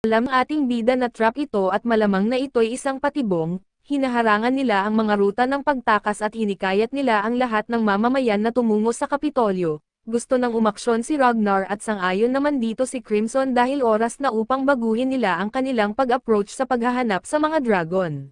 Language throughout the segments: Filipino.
Alam ng ating bida na trap ito at malamang na ito'y isang patibong, hinaharangan nila ang mga ruta ng pagtakas at hinikayat nila ang lahat ng mamamayan na tumungo sa Kapitolyo. Gusto nang umaksyon si Ragnar at sang-ayon naman dito si Crimson dahil oras na upang baguhin nila ang kanilang pag-approach sa paghahanap sa mga dragon.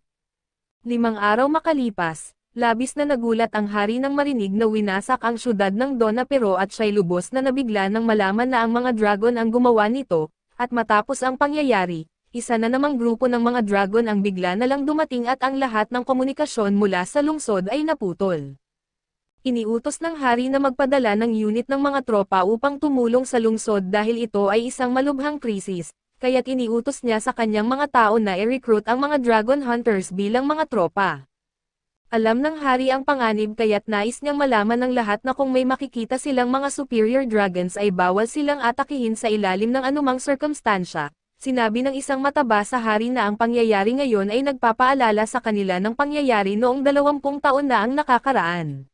5 araw makalipas, labis na nagulat ang hari nang marinig na winasak ang syudad ng Donapero at siya'y lubos na nabigla nang malaman na ang mga dragon ang gumawa nito, at matapos ang pangyayari, isa na namang grupo ng mga dragon ang bigla na lang dumating at ang lahat ng komunikasyon mula sa lungsod ay naputol. Iniutos ng hari na magpadala ng unit ng mga tropa upang tumulong sa lungsod dahil ito ay isang malubhang krisis, kaya't iniutos niya sa kanyang mga tao na i-recruit ang mga dragon hunters bilang mga tropa. Alam ng hari ang panganib kaya't nais niyang malaman ng lahat na kung may makikita silang mga superior dragons ay bawal silang atakihin sa ilalim ng anumang sirkumstansya. Sinabi ng isang mataba sa hari na ang pangyayari ngayon ay nagpapaalala sa kanila ng pangyayari noong 20 taon na ang nakakaraan.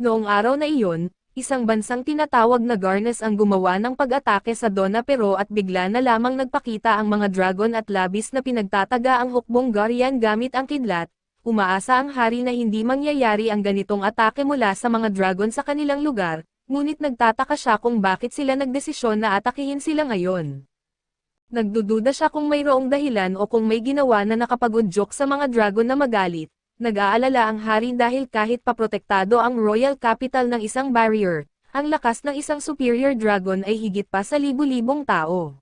Noong araw na iyon, isang bansang tinatawag na Garnes ang gumawa ng pag-atake sa Donapero at bigla na lamang nagpakita ang mga dragon at labis na pinagtataga ang hukbong Guardian gamit ang kidlat. Umaasa ang hari na hindi mangyayari ang ganitong atake mula sa mga dragon sa kanilang lugar, ngunit nagtataka siya kung bakit sila nagdesisyon na atakihin sila ngayon. Nagdududa siya kung mayroong dahilan o kung may ginawa na nakapag-udyok sa mga dragon na magalit. Nag-aalala ang hari dahil kahit paprotektado ang royal capital ng isang barrier, ang lakas ng isang superior dragon ay higit pa sa libu-libong tao.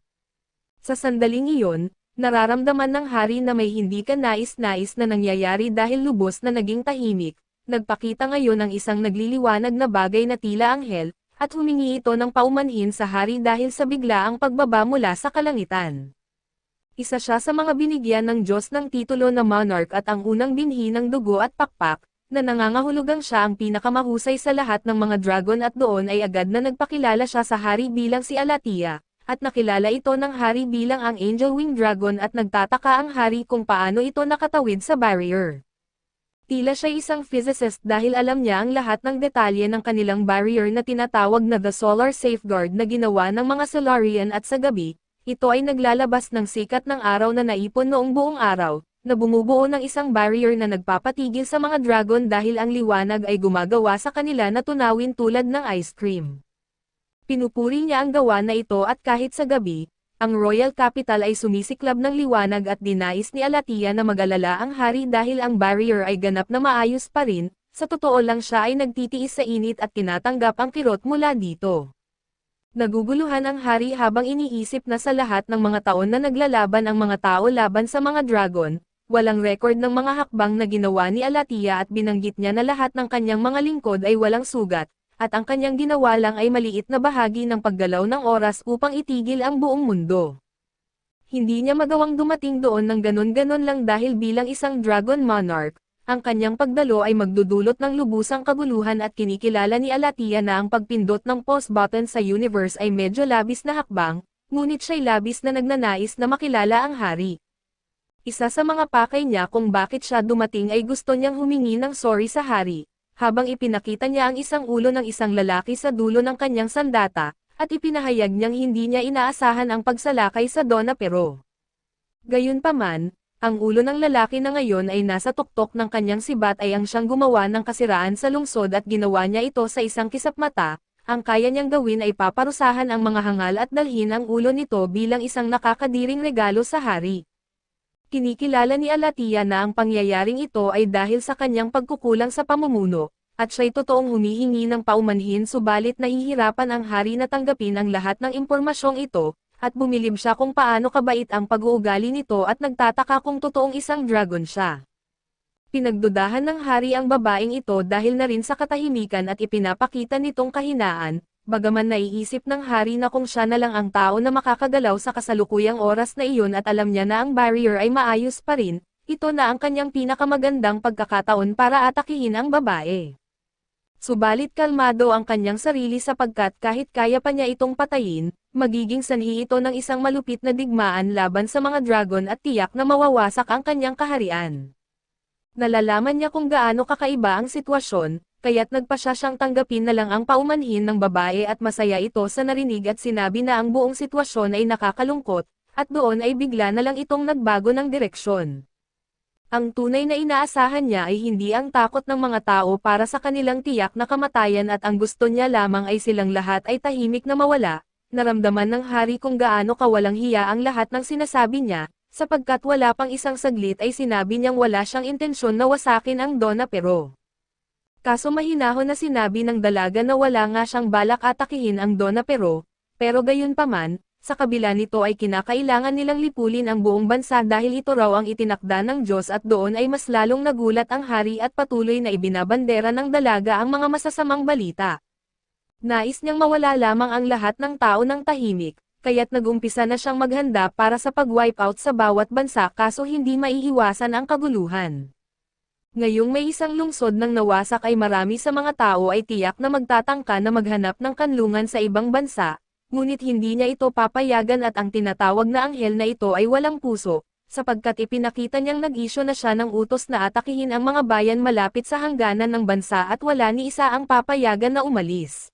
Sa sandaling iyon, nararamdaman ng hari na may hindi kanais-nais na nangyayari dahil lubos na naging tahimik. Nagpakita ngayon ang isang nagliliwanag na bagay na tila anghel, at humingi ito ng paumanhin sa hari dahil sa biglaang pagbaba mula sa kalangitan. Isa siya sa mga binigyan ng Diyos ng titulo na monarch at ang unang binhi ng dugo at pakpak, na nangangahulugang siya ang pinakamahusay sa lahat ng mga dragon at doon ay agad na nagpakilala siya sa hari bilang si Alatia, at nakilala ito ng hari bilang ang Angel Wing Dragon at nagtataka ang hari kung paano ito nakatawid sa barrier. Tila siya isang physicist dahil alam niya ang lahat ng detalye ng kanilang barrier na tinatawag na The Solar Safeguard na ginawa ng mga Solarian at sa gabi, ito ay naglalabas ng sikat ng araw na naipon noong buong araw, na bumubuo ng isang barrier na nagpapatigil sa mga dragon dahil ang liwanag ay gumagawa sa kanila na tunawin tulad ng ice cream. Pinupuri niya ang gawa na ito at kahit sa gabi, ang royal capital ay sumisiklab ng liwanag at dinais ni Alatia na mag-alala ang hari dahil ang barrier ay ganap na maayos pa rin, sa totoo lang siya ay nagtitiis sa init at tinatanggap ang kirot mula dito. Naguguluhan ang hari habang iniisip na sa lahat ng mga taon na naglalaban ang mga tao laban sa mga dragon, walang record ng mga hakbang na ginawa ni Alatia at binanggit niya na lahat ng kanyang mga lingkod ay walang sugat, at ang kanyang ginawa lang ay maliit na bahagi ng paggalaw ng oras upang itigil ang buong mundo. Hindi niya magawang dumating doon ng ganon-ganon lang dahil bilang isang dragon monarch, ang kanyang pagdalo ay magdudulot ng lubusang kaguluhan at kinikilala ni Alatia na ang pagpindot ng pause button sa universe ay medyo labis na hakbang, ngunit siya'y labis na nagnanais na makilala ang hari. Isa sa mga pakay niya kung bakit siya dumating ay gusto niyang humingi ng sorry sa hari, habang ipinakita niya ang isang ulo ng isang lalaki sa dulo ng kanyang sandata, at ipinahayag niyang hindi niya inaasahan ang pagsalakay sa Donapero. Gayunpaman, ang ulo ng lalaki na ngayon ay nasa tuktok ng kanyang sibat ay ang siyang gumawa ng kasiraan sa lungsod at ginawa niya ito sa isang kisap mata, ang kaya niyang gawin ay paparusahan ang mga hangal at dalhin ang ulo nito bilang isang nakakadiring regalo sa hari. Kinikilala ni Alatia na ang pangyayaring ito ay dahil sa kanyang pagkukulang sa pamumuno, at siya'y totoong humihingi ng paumanhin subalit nahihirapan ang hari na tanggapin ang lahat ng impormasyong ito, at bumilib siya kung paano kabait ang pag-uugali nito at nagtataka kung totoong isang dragon siya. Pinagdudahan ng hari ang babaeng ito dahil na rin sa katahimikan at ipinapakita nitong kahinaan, bagaman naiisip ng hari na kung siya na lang ang tao na makakagalaw sa kasalukuyang oras na iyon at alam niya na ang barrier ay maayos pa rin, ito na ang kanyang pinakamagandang pagkakataon para atakihin ang babae. Subalit kalmado ang kanyang sarili sapagkat kahit kaya pa niya itong patayin, magiging sanhi ito ng isang malupit na digmaan laban sa mga dragon at tiyak na mawawasak ang kanyang kaharian. Nalalaman niya kung gaano kakaiba ang sitwasyon, kaya't nagpasya siyang tanggapin na lang ang paumanhin ng babae at masaya ito sa narinig at sinabi na ang buong sitwasyon ay nakakalungkot, at doon ay bigla na lang itong nagbago ng direksyon. Ang tunay na inaasahan niya ay hindi ang takot ng mga tao para sa kanilang tiyak na kamatayan at ang gusto niya lamang ay silang lahat ay tahimik na mawala. Naramdaman ng hari kung gaano kawalang hiya ang lahat ng sinasabi niya, sapagkat wala pang isang saglit ay sinabi niyang wala siyang intensyon na wasakin ang Donna Pero. Kaso mahinahon na sinabi ng dalaga na wala nga siyang balak atakihin ang Donna Pero gayunpaman, sa kabila nito ay kinakailangan nilang lipulin ang buong bansa dahil ito raw ang itinakda ng Diyos at doon ay mas lalong nagulat ang hari at patuloy na ibinabandera ng dalaga ang mga masasamang balita. Nais niyang mawala lamang ang lahat ng tao ng tahimik, kaya't nagumpisa na siyang maghanda para sa pag-wipe out sa bawat bansa kaso hindi maiiwasan ang kaguluhan. Ngayong may isang lungsod ng nawasak ay marami sa mga tao ay tiyak na magtatangka na maghanap ng kanlungan sa ibang bansa. Ngunit hindi niya ito papayagan at ang tinatawag na anghel na ito ay walang puso, sapagkat ipinakita niyang nag-isyo na siya ng utos na atakihin ang mga bayan malapit sa hangganan ng bansa at wala ni isa ang papayagan na umalis.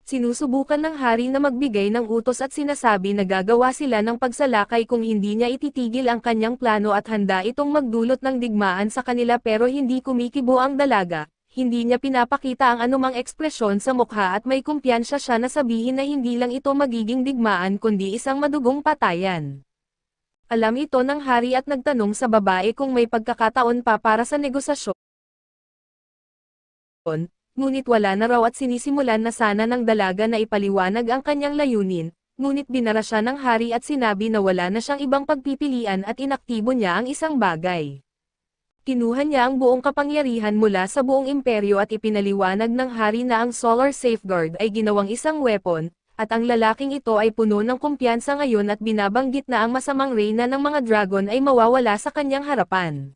Sinusubukan ng hari na magbigay ng utos at sinasabi na gagawa sila ng pagsalakay kung hindi niya ititigil ang kanyang plano at handa itong magdulot ng digmaan sa kanila pero hindi kumikibo ang dalaga. Hindi niya pinapakita ang anumang ekspresyon sa mukha at may kumpiyansa siya na sabihin na hindi lang ito magiging digmaan kundi isang madugong patayan. Alam ito ng hari at nagtanong sa babae kung may pagkakataon pa para sa negosasyon. Ngunit wala na raw at sinisimulan na sana ng dalaga na ipaliwanag ang kanyang layunin, ngunit binara siya ng hari at sinabi na wala na siyang ibang pagpipilian at inaktibo niya ang isang bagay. Kinuha niya ang buong kapangyarihan mula sa buong imperyo at ipinaliwanag ng hari na ang Solar Safeguard ay ginawang isang weapon, at ang lalaking ito ay puno ng kumpiyansa ngayon at binabanggit na ang masamang reyna ng mga dragon ay mawawala sa kanyang harapan.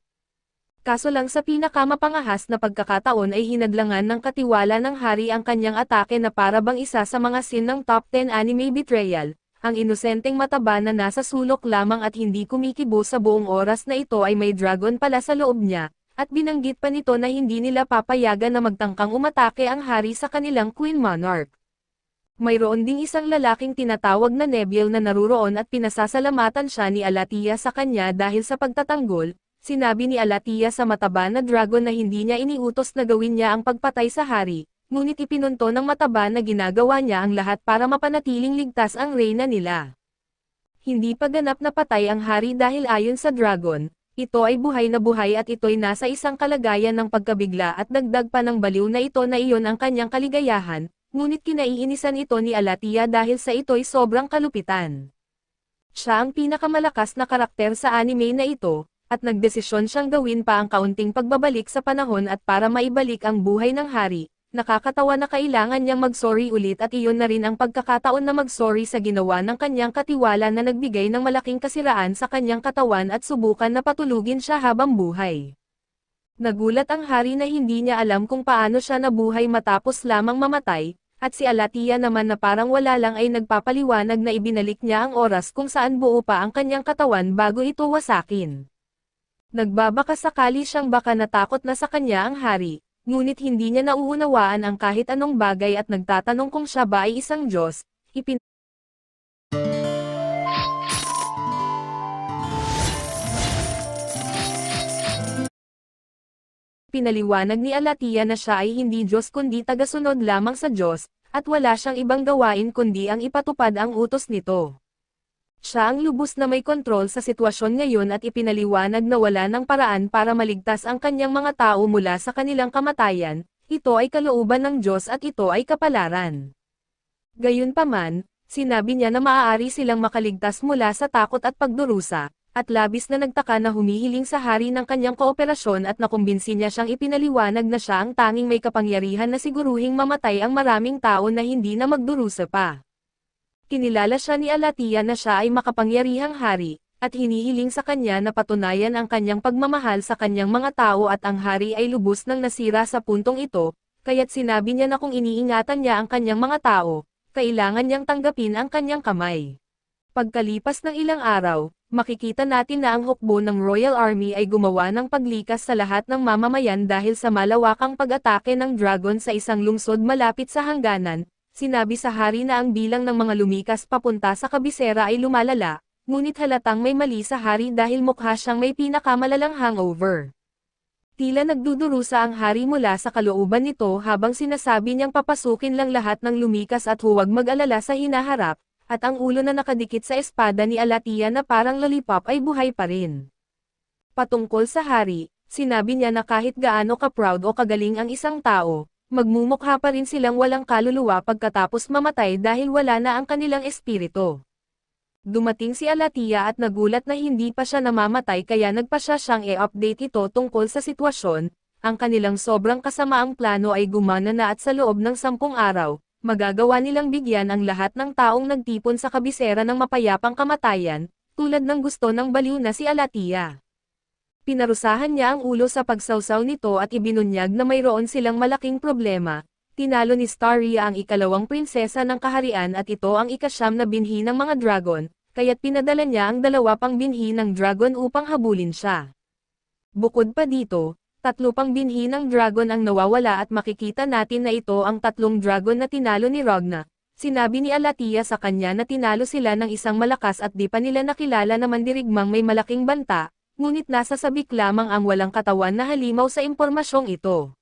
Kaso lang sa pinakamapangahas na pagkakataon ay hinadlangan ng katiwala ng hari ang kanyang atake na para bang isa sa mga scene ng top 10 anime betrayal. Ang inosenteng mataba na nasa sulok lamang at hindi kumikibo sa buong oras na ito ay may dragon pala sa loob niya, at binanggit pa nito na hindi nila papayagan na magtangkang umatake ang hari sa kanilang Queen Monarch. Mayroon ding isang lalaking tinatawag na Nebiel na naruroon at pinasasalamatan siya ni Alatia sa kanya dahil sa pagtatanggol. Sinabi ni Alatia sa mataba na dragon na hindi niya iniutos na gawin niya ang pagpatay sa hari. Ngunit ipinunto ng mataba na ginagawa niya ang lahat para mapanatiling ligtas ang reyna nila. Hindi pa ganap na patay ang hari dahil ayon sa dragon, ito ay buhay na buhay at ito'y nasa isang kalagayan ng pagkabigla at dagdag pa ng baliw na ito na iyon ang kanyang kaligayahan, ngunit kinaiinisan ito ni Alatia dahil sa ito'y sobrang kalupitan. Siya ang pinakamalakas na karakter sa anime na ito, at nagdesisyon siyang gawin pa ang kaunting pagbabalik sa panahon at para maibalik ang buhay ng hari. Nakakatawa na kailangan niyang mag-sorry ulit at iyon na rin ang pagkakataon na mag-sorry sa ginawa ng kanyang katiwala na nagbigay ng malaking kasiraan sa kanyang katawan at subukan na patulugin siya habang buhay. Nagulat ang hari na hindi niya alam kung paano siya nabuhay matapos lamang mamatay, at si Alatia naman na parang wala lang ay nagpapaliwanag na ibinalik niya ang oras kung saan buo pa ang kanyang katawan bago ito wasakin. Nagbabaka sakali siyang baka natakot na sa kanya ang hari. Ngunit hindi niya nauunawaan ang kahit anong bagay at nagtatanong kung siya ba ay isang Diyos. Pinaliwanag ni Alatia na siya ay hindi Diyos kundi tagasunod lamang sa Diyos, at wala siyang ibang gawain kundi ang ipatupad ang utos nito. Siya ang lubos na may kontrol sa sitwasyon ngayon at ipinaliwanag na wala ng paraan para maligtas ang kanyang mga tao mula sa kanilang kamatayan, ito ay kalooban ng Diyos at ito ay kapalaran. Gayunpaman, sinabi niya na maaari silang makaligtas mula sa takot at pagdurusa, at labis na nagtaka na humihiling sa hari ng kanyang kooperasyon at nakumbinsi niya siyang ipinaliwanag na siya ang tanging may kapangyarihan na siguruhing mamatay ang maraming tao na hindi na magdurusa pa. Kinilala siya ni Alatia na siya ay makapangyarihang hari, at hinihiling sa kanya na patunayan ang kanyang pagmamahal sa kanyang mga tao at ang hari ay lubos nang nasira sa puntong ito, kaya't sinabi niya na kung iniingatan niya ang kanyang mga tao, kailangan niyang tanggapin ang kanyang kamay. Pagkalipas ng ilang araw, makikita natin na ang hukbo ng Royal Army ay gumawa ng paglikas sa lahat ng mamamayan dahil sa malawakang pag-atake ng dragon sa isang lungsod malapit sa hangganan. Sinabi sa hari na ang bilang ng mga lumikas papunta sa kabisera ay lumalala, ngunit halatang may mali sa hari dahil mukha siyang may pinakamalalang hangover. Tila nagdudurusa ang hari mula sa kalooban nito habang sinasabi niyang papasukin lang lahat ng lumikas at huwag mag-alala sa hinaharap, at ang ulo na nakadikit sa espada ni Alatia na parang lollipop ay buhay pa rin. Patungkol sa hari, sinabi niya na kahit gaano ka-proud o kagaling ang isang tao, magmumukha pa rin silang walang kaluluwa pagkatapos mamatay dahil wala na ang kanilang espiritu. Dumating si Alatia at nagulat na hindi pa siya namamatay kaya nagpa siyang i-update ito tungkol sa sitwasyon. Ang kanilang sobrang kasamaang plano ay gumana na at sa loob ng 10 araw, magagawa nilang bigyan ang lahat ng taong nagtipon sa kabisera ng mapayapang kamatayan, tulad ng gusto ng baliw na si Alatia. Pinarusahan niya ang ulo sa pagsawsaw nito at ibinunyag na mayroon silang malaking problema. Tinalo ni Staria ang ikalawang prinsesa ng kaharian at ito ang ika-9 na binhi ng mga dragon, kaya't pinadala niya ang 2 pang binhi ng dragon upang habulin siya. Bukod pa dito, 3 pang binhi ng dragon ang nawawala at makikita natin na ito ang 3 dragon na tinalo ni Ragna. Sinabi ni Alatia sa kanya na tinalo sila ng isang malakas at di pa nila nakilala na mandirigmang may malaking banta, ngunit nasa sabik lamang ang walang katawan na halimaw sa impormasyong ito.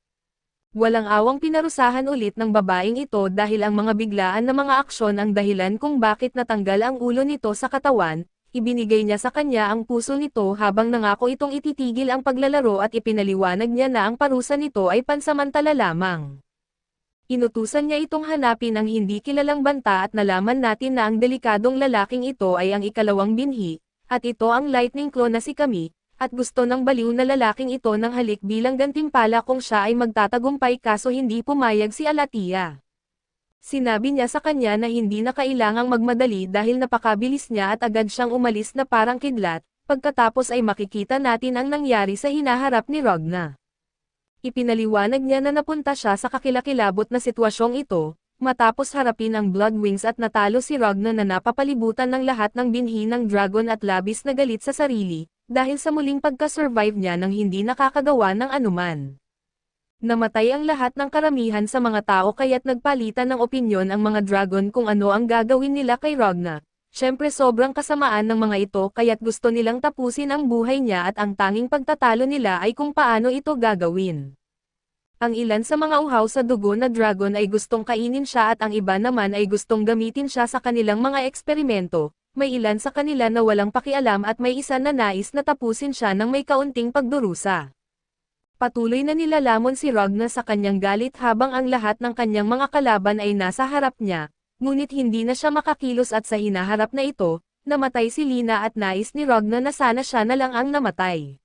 Walang awang pinarusahan ulit ng babaeng ito dahil ang mga biglaan na mga aksyon ang dahilan kung bakit natanggal ang ulo nito sa katawan, ibinigay niya sa kanya ang puso nito habang nangako itong ititigil ang paglalaro at ipinaliwanag niya na ang parusa nito ay pansamantala lamang. Inutusan niya itong hanapin ang hindi kilalang banta at nalaman natin na ang delikadong lalaking ito ay ang ikalawang binhi, at ito ang lightning claw na si Kami, at gusto ng baliw na lalaking ito ng halik bilang gantimpala kung siya ay magtatagumpay kaso hindi pumayag si Alatia. Sinabi niya sa kanya na hindi na kailangang magmadali dahil napakabilis niya at agad siyang umalis na parang kidlat, pagkatapos ay makikita natin ang nangyari sa hinaharap ni Ragna. Ipinaliwanag niya na napunta siya sa kakilakilabot na sitwasyong ito, matapos harapin ang Bloodwings at natalo si Ragna na napapalibutan ng lahat ng binhi ng dragon at labis na galit sa sarili, dahil sa muling pagka-survive niya nang hindi nakakagawa ng anuman. Namatay ang lahat ng karamihan sa mga tao kaya't nagpalitan ng opinyon ang mga dragon kung ano ang gagawin nila kay Ragna. Siyempre sobrang kasamaan ng mga ito kaya't gusto nilang tapusin ang buhay niya at ang tanging pagtatalo nila ay kung paano ito gagawin. Ang ilan sa mga uhaw sa dugo na dragon ay gustong kainin siya at ang iba naman ay gustong gamitin siya sa kanilang mga eksperimento. May ilan sa kanila na walang pakialam at may isa na nais na tapusin siya ng may kaunting pagdurusa. Patuloy na nilalamon si Ragna sa kanyang galit habang ang lahat ng kanyang mga kalaban ay nasa harap niya, ngunit hindi na siya makakilos at sa hinaharap na ito, namatay si Lina at nais ni Ragna na sana siya na lang ang namatay.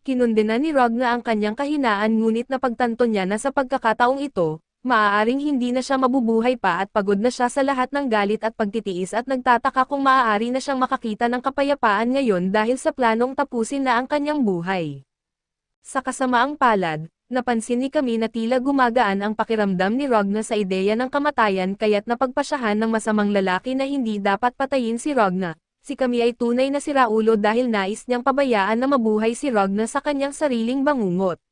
Kinundena ni Ragna ang kanyang kahinaan ngunit napagtanto niya na sa pagkakataong ito, maaaring hindi na siya mabubuhay pa at pagod na siya sa lahat ng galit at pagtitiis at nagtataka kung maaari na siyang makakita ng kapayapaan ngayon dahil sa planong tapusin na ang kanyang buhay. Sa kasamaang palad, napansin ni Kami na tila gumagaan ang pakiramdam ni Ragna sa ideya ng kamatayan kaya't napagpasyahan ng masamang lalaki na hindi dapat patayin si Ragna. Si Kami ay tunay na siraulo dahil nais niyang pabayaan na mabuhay si Ragna sa kanyang sariling bangungot.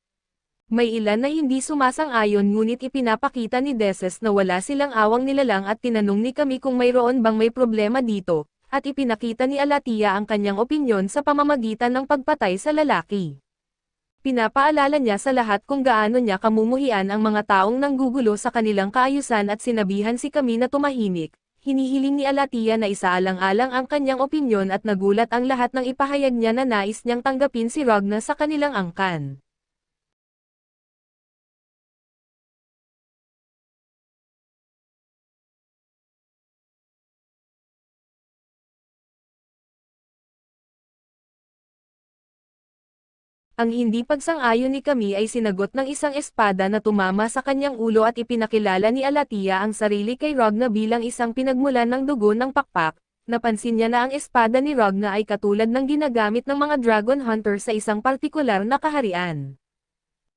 May ilan na hindi sumasang-ayon ngunit ipinapakita ni Deses na wala silang awang nilalang at tinanong ni Kami kung mayroon bang may problema dito, at ipinakita ni Alatia ang kanyang opinyon sa pamamagitan ng pagpatay sa lalaki. Pinapaalala niya sa lahat kung gaano niya kamumuhian ang mga taong nanggugulo sa kanilang kaayusan at sinabihan si Kami na tumahimik. Hinihiling ni Alatia na isaalang-alang ang kanyang opinyon at nagulat ang lahat ng ipahayag niya na nais niyang tanggapin si Ragna sa kanilang angkan. Ang hindi pagsang-ayon ni Kami ay sinagot ng isang espada na tumama sa kanyang ulo at ipinakilala ni Alatia ang sarili kay Ragna bilang isang pinagmulan ng dugo ng pakpak. Napansin niya na ang espada ni Ragna ay katulad ng ginagamit ng mga dragon hunter sa isang partikular na kaharian.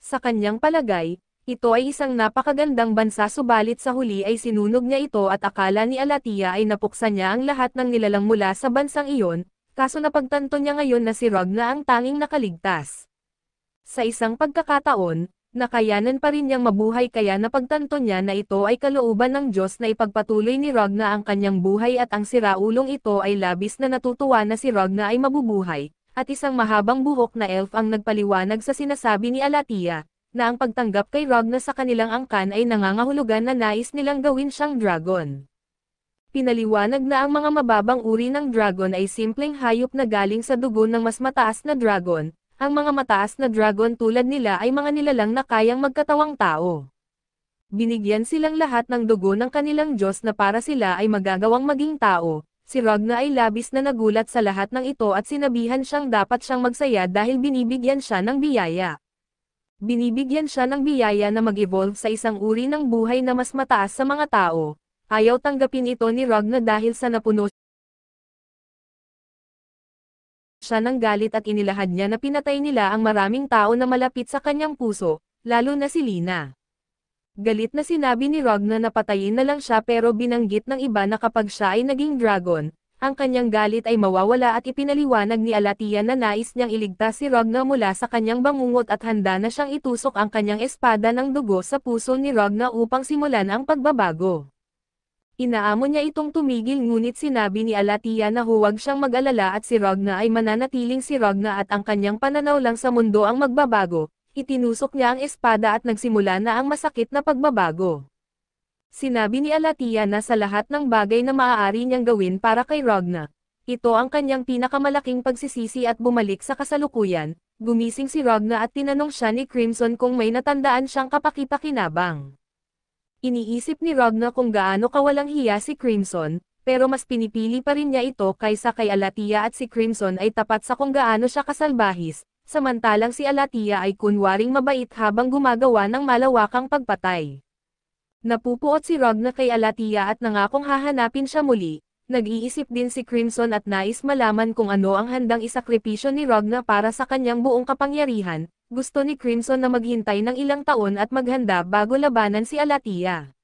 Sa kanyang palagay, ito ay isang napakagandang bansa subalit sa huli ay sinunog niya ito at akala ni Alatia ay napuksan niya ang lahat ng nilalang mula sa bansang iyon, kaso napagtanto niya ngayon na si Ragna ang tanging nakaligtas. Sa isang pagkakataon, Nakayanan pa rin niyang mabuhay kaya napagtanto niya na ito ay kalooban ng Diyos na ipagpatuloy ni Ragna ang kanyang buhay at ang siraulong ito ay labis na natutuwa na si Ragna ay mabubuhay, at isang mahabang buhok na elf ang nagpaliwanag sa sinasabi ni Alatia, na ang pagtanggap kay Ragna sa kanilang angkan ay nangangahulugan na nais nilang gawin siyang dragon. Pinaliwanag na ang mga mababang uri ng dragon ay simpleng hayop na galing sa dugo ng mas mataas na dragon. Ang mga mataas na dragon tulad nila ay mga nilalang na kayang magkatawang tao. Binigyan silang lahat ng dugo ng kanilang Diyos na para sila ay magagawang maging tao. Si Ragna ay labis na nagulat sa lahat ng ito at sinabihan siyang dapat siyang magsaya dahil binibigyan siya ng biyaya. Binibigyan siya ng biyaya na mag-evolve sa isang uri ng buhay na mas mataas sa mga tao. Ayaw tanggapin ito ni Ragna dahil sa napuno siya ng galit at inilahad niya na pinatay nila ang maraming tao na malapit sa kanyang puso, lalo na si Lina. Galit na sinabi ni Ragna na patayin na lang siya pero binanggit ng iba na kapag siya ay naging dragon, ang kanyang galit ay mawawala at ipinaliwanag ni Alatia na nais niyang iligtas si Ragna mula sa kanyang bangungot at handa na siyang itusok ang kanyang espada ng dugo sa puso ni Ragna upang simulan ang pagbabago. Inaamo niya itong tumigil ngunit sinabi ni Alatia na huwag siyang mag-alala at si Ragna ay mananatiling si Ragna at ang kanyang pananaw lang sa mundo ang magbabago. Itinusok niya ang espada at nagsimula na ang masakit na pagbabago. Sinabi ni Alatia na sa lahat ng bagay na maaari niyang gawin para kay Ragna, ito ang kanyang pinakamalaking pagsisisi at bumalik sa kasalukuyan. Gumising si Ragna at tinanong siya ni Crimson kung may natandaan siyang kapaki-pakinabang. Iniisip ni Ragna kung gaano kawalang hiya si Crimson, pero mas pinipili pa rin niya ito kaysa kay Alatia at si Crimson ay tapat sa kung gaano siya kasalbahis, samantalang si Alatia ay kunwaring mabait habang gumagawa ng malawakang pagpatay. Napupuot si Ragna kay Alatia at nangakong hahanapin siya muli. Nag-iisip din si Crimson at nais malaman kung ano ang handang isakripisyo ni Ragna para sa kanyang buong kapangyarihan. Gusto ni Crimson na maghintay ng ilang taon at maghanda bago labanan si Alatia.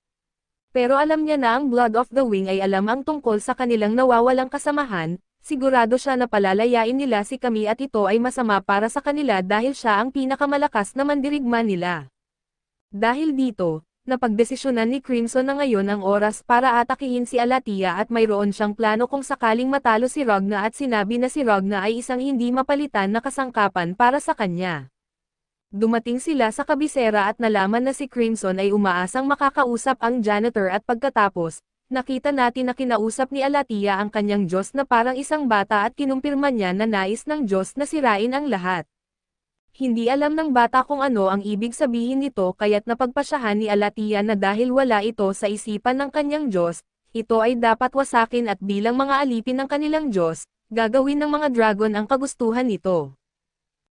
Pero alam niya na ang Blood of the Wing ay alam ang tungkol sa kanilang nawawalang kasamahan, sigurado siya na palalayain nila si Kami at ito ay masama para sa kanila dahil siya ang pinakamalakas na mandirigma nila. Dahil dito, napagdesisyonan ni Crimson na ngayon ang oras para atakihin si Alatia at mayroon siyang plano kung sakaling matalo si Ragna at sinabi na si Ragna ay isang hindi mapalitan na kasangkapan para sa kanya. Dumating sila sa kabisera at nalaman na si Crimson ay umaasang makakausap ang janitor at pagkatapos, nakita natin na kinausap ni Alatia ang kanyang Diyos na parang isang bata at kinumpirma niya na nais ng Diyos na sirain ang lahat. Hindi alam ng bata kung ano ang ibig sabihin nito kaya't napagpasyahan ni Alatia na dahil wala ito sa isipan ng kanyang Diyos, ito ay dapat wasakin at bilang mga alipin ng kanilang Diyos, gagawin ng mga dragon ang kagustuhan nito.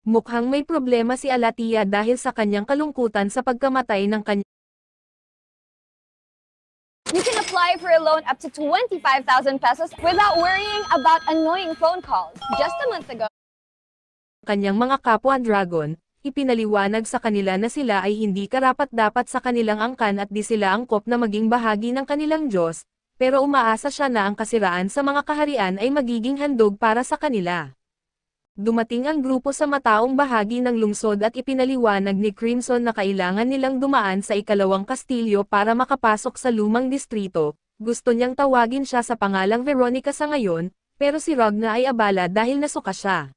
Mukhang may problema si Alatia dahil sa kanyang kalungkutan sa pagkamatay ng kanyang. You can apply for a loan up to 25,000 pesos without worrying about annoying phone calls. Just a month ago, Kanyang mga kapwa dragon, ipinaliwanag sa kanila na sila ay hindi karapat-dapat sa kanilang angkan at di sila angkop na maging bahagi ng kanilang Diyos, pero umaasa siya na ang kasiraan sa mga kaharian ay magiging handog para sa kanila. Dumating ang grupo sa mataong bahagi ng lungsod at ipinaliwanag ni Crimson na kailangan nilang dumaan sa ikalawang kastilyo para makapasok sa lumang distrito. Gusto niyang tawagin siya sa pangalang Veronica sa ngayon, pero si Ragna ay abala dahil nasuka siya.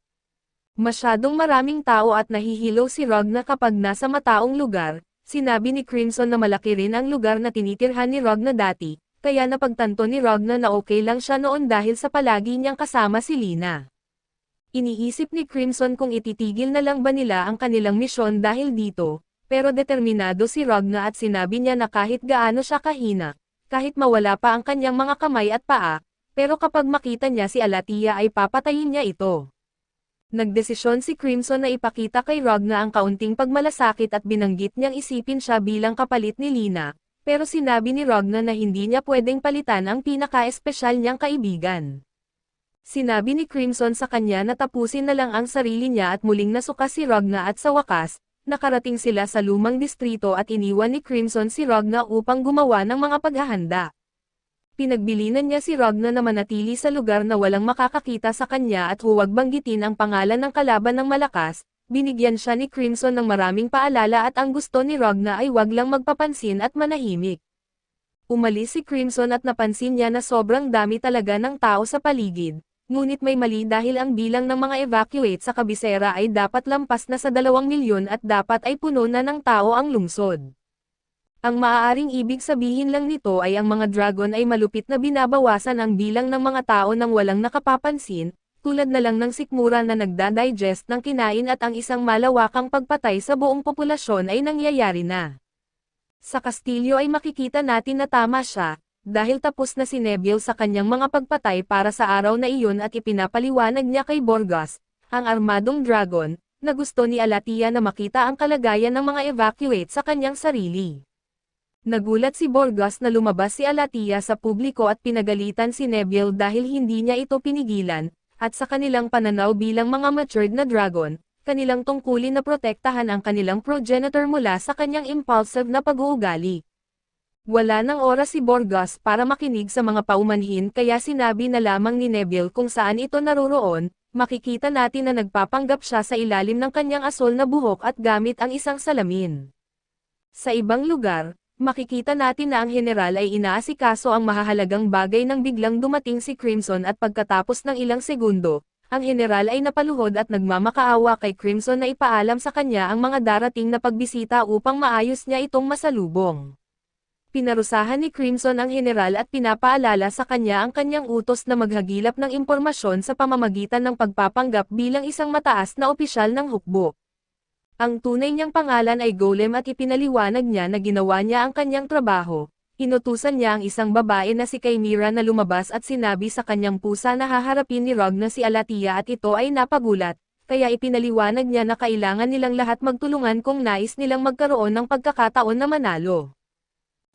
Masyadong maraming tao at nahihilo si Ragna kapag nasa mataong lugar. Sinabi ni Crimson na malaki rin ang lugar na tinitirhan ni Ragna dati, kaya napagtanto ni Ragna na okay lang siya noon dahil sa palagi niyang kasama si Lina. Iniisip ni Crimson kung ititigil na lang ba nila ang kanilang misyon dahil dito, pero determinado si Ragna at sinabi niya na kahit gaano siya kahina, kahit mawala pa ang kanyang mga kamay at paa, pero kapag makita niya si Alatia ay papatayin niya ito. Nagdesisyon si Crimson na ipakita kay Ragna ang kaunting pagmalasakit at binanggit niyang isipin siya bilang kapalit ni Lina, pero sinabi ni Ragna na hindi niya pwedeng palitan ang pinaka-espesyal niyang kaibigan. Sinabi ni Crimson sa kanya na tapusin na lang ang sarili niya at muling nasuka si Ragna at sa wakas, nakarating sila sa lumang distrito at iniwan ni Crimson si Ragna upang gumawa ng mga paghahanda. Pinagbilinan niya si Ragna na manatili sa lugar na walang makakakita sa kanya at huwag banggitin ang pangalan ng kalaban ng malakas, Binigyan siya ni Crimson ng maraming paalala at ang gusto ni Ragna ay wag lang magpapansin at manahimik. Umalis si Crimson at napansin niya na sobrang dami talaga ng tao sa paligid, ngunit may mali dahil ang bilang ng mga evacuate sa kabisera ay dapat lampas na sa 2 milyon at dapat ay puno na ng tao ang lungsod. Ang maaaring ibig sabihin lang nito ay ang mga dragon ay malupit na binabawasan ang bilang ng mga tao nang walang nakapapansin, tulad na lang ng sikmura na nagdadigest ng kinain at ang isang malawakang pagpatay sa buong populasyon ay nangyayari na. Sa kastilyo ay makikita natin na tama siya, dahil tapos na si Neville sa kanyang mga pagpatay para sa araw na iyon at ipinapaliwanag niya kay Borgas, ang armadong dragon, na gusto ni Alatia na makita ang kalagayan ng mga evacuate sa kanyang sarili. Nagulat si Borgas na lumabas si Alatia sa publiko at pinagalitan si Neville dahil hindi niya ito pinigilan, at sa kanilang pananaw bilang mga matured na dragon, kanilang tungkulin na protektahan ang kanilang progenitor mula sa kanyang impulsive na pag-uugali. Wala nang oras si Borgas para makinig sa mga paumanhin kaya sinabi na lamang ni Neville kung saan ito naroroon, makikita natin na nagpapanggap siya sa ilalim ng kanyang asol na buhok at gamit ang isang salamin. Sa ibang lugar, makikita natin na ang general ay inaasikaso ang mahahalagang bagay nang biglang dumating si Crimson at pagkatapos ng ilang segundo, ang general ay napaluhod at nagmamakaawa kay Crimson na ipaalam sa kanya ang mga darating na pagbisita upang maayos niya itong masalubong. Pinarusahan ni Crimson ang general at pinapaalala sa kanya ang kanyang utos na maghagilap ng impormasyon sa pamamagitan ng pagpapanggap bilang isang mataas na opisyal ng hukbo. Ang tunay niyang pangalan ay Golem at ipinaliwanag niya na ginawa niya ang kanyang trabaho. Inutusan niya ang isang babae na si Chimera na lumabas at sinabi sa kanyang pusa na haharapin ni Ragna si Alatia at ito ay napagulat, kaya ipinaliwanag niya na kailangan nilang lahat magtulungan kung nais nilang magkaroon ng pagkakataon na manalo.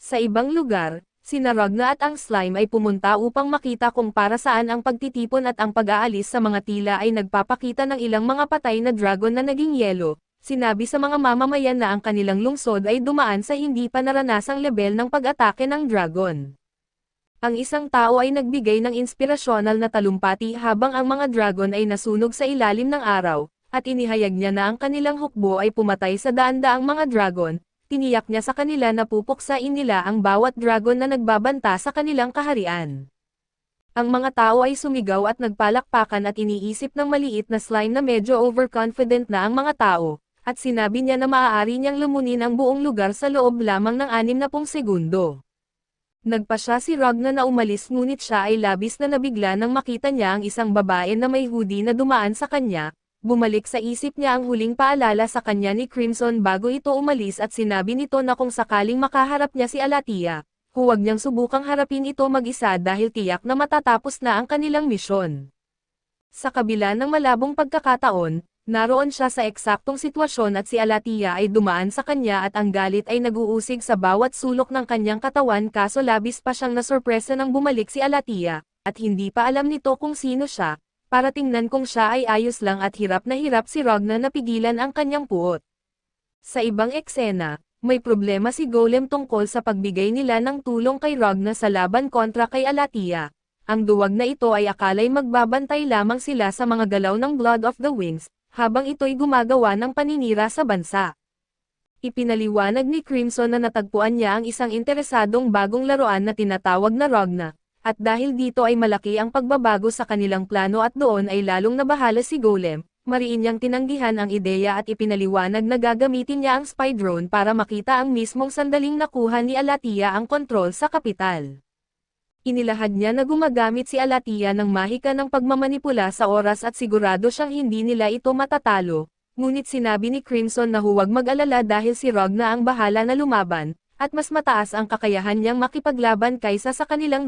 Sa ibang lugar, sina Ragna at ang slime ay pumunta upang makita kung para saan ang pagtitipon at ang pag-aalis sa mga tila ay nagpapakita ng ilang mga patay na dragon na naging yelo. Sinabi sa mga mamamayan na ang kanilang lungsod ay dumaan sa hindi pa naranasang lebel ng pag-atake ng dragon. Ang isang tao ay nagbigay ng inspirasyonal na talumpati habang ang mga dragon ay nasunog sa ilalim ng araw, at inihayag niya na ang kanilang hukbo ay pumatay sa daan-daang mga dragon. Tiniyak niya sa kanila na pupuksain nila ang bawat dragon na nagbabanta sa kanilang kaharian. Ang mga tao ay sumigaw at nagpalakpakan at iniisip ng maliit na slime na medyo overconfident na ang mga tao, at sinabi niya na maaari niyang lumunin ang buong lugar sa loob lamang ng 60 segundo. Nagpa siya si Ragna na umalis ngunit siya ay labis na nabigla nang makita niya ang isang babae na may hoodie na dumaan sa kanya. Bumalik sa isip niya ang huling paalala sa kanya ni Crimson bago ito umalis at sinabi nito na kung sakaling makaharap niya si Alatia, huwag niyang subukang harapin ito mag-isa dahil tiyak na matatapos na ang kanilang misyon. Sa kabila ng malabong pagkakataon, naroon siya sa eksaktong sitwasyon at si Alatia ay dumaan sa kanya at ang galit ay nag-uusig sa bawat sulok ng kanyang katawan kaso labis pa siyang nasorpresa nang bumalik si Alatia, at hindi pa alam nito kung sino siya, para tingnan kung siya ay ayos lang at hirap si Ragna na pigilan ang kanyang puot. Sa ibang eksena, may problema si Golem tungkol sa pagbigay nila ng tulong kay Ragna sa laban kontra kay Alatia. Ang duwag na ito ay akalay magbabantay lamang sila sa mga galaw ng Blood of the Wings, habang ito'y gumagawa ng paninira sa bansa. Ipinaliwanag ni Crimson na natagpuan niya ang isang interesadong bagong laruan na tinatawag na Ragna, at dahil dito ay malaki ang pagbabago sa kanilang plano at doon ay lalong nabahala si Golem, mariin niyang tinanggihan ang ideya at ipinaliwanag na gagamitin niya ang spy drone para makita ang mismong sandaling nakuha ni Alatia ang kontrol sa kapital. Inilahad niya na gumagamit si Alatia ng mahika ng pagmamanipula sa oras at sigurado siyang hindi nila ito matatalo, ngunit sinabi ni Crimson na huwag mag-alala dahil si Ragna ang bahala na lumaban, at mas mataas ang kakayahan niyang makipaglaban kaysa sa kanilang